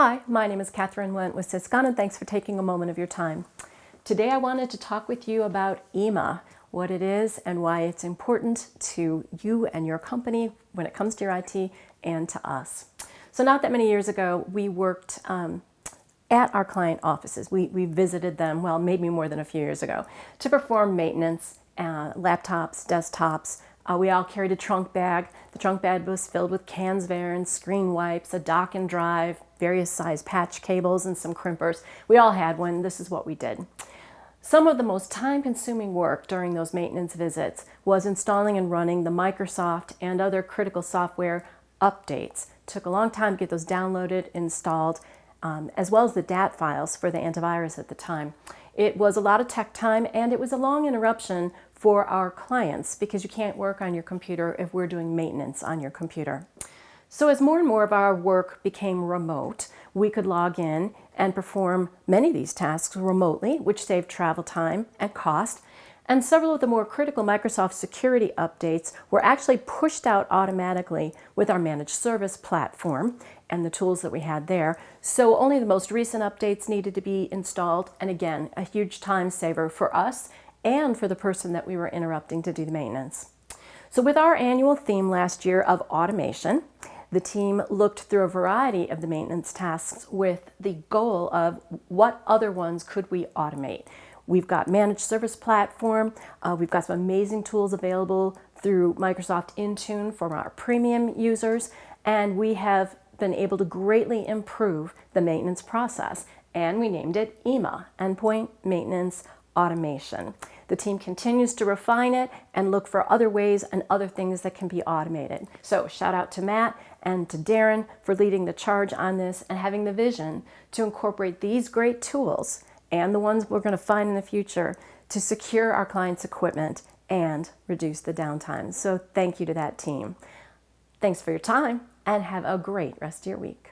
Hi, my name is Catherine Went with Syscon, and thanks for taking a moment of your time. Today I wanted to talk with you about EMA, what it is and why it's important to you and your company when it comes to your IT and to us. So not that many years ago, we worked at our client offices. We visited them, well, maybe more than a few years ago, to perform maintenance, laptops, desktops. We all carried a trunk bag. The trunk bag was filled with cans of air and screen wipes, a dock and drive, various size patch cables, and some crimpers. We all had one. This is what we did. Some of the most time-consuming work during those maintenance visits was installing and running the Microsoft and other critical software updates. It took a long time to get those downloaded, installed, as well as the DAT files for the antivirus at the time. It was a lot of tech time, and it was a long interruption for our clients because you can't work on your computer if we're doing maintenance on your computer. So as more and more of our work became remote, we could log in and perform many of these tasks remotely, which saved travel time and cost. And several of the more critical Microsoft security updates were actually pushed out automatically with our managed service platform and the tools that we had there. So only the most recent updates needed to be installed. And again, a huge time saver for us and for the person that we were interrupting to do the maintenance. So with our annual theme last year of automation, the team looked through a variety of the maintenance tasks with the goal of what other ones could we automate. We've got managed service platform. We've got some amazing tools available through Microsoft Intune for our premium users, and we have been able to greatly improve the maintenance process, and we named it EMA, Endpoint Maintenance Automation. The team continues to refine it and look for other ways and other things that can be automated. So shout out to Matt and to Darren for leading the charge on this and having the vision to incorporate these great tools and the ones we're going to find in the future to secure our clients' equipment and reduce the downtime. So thank you to that team. Thanks for your time and have a great rest of your week.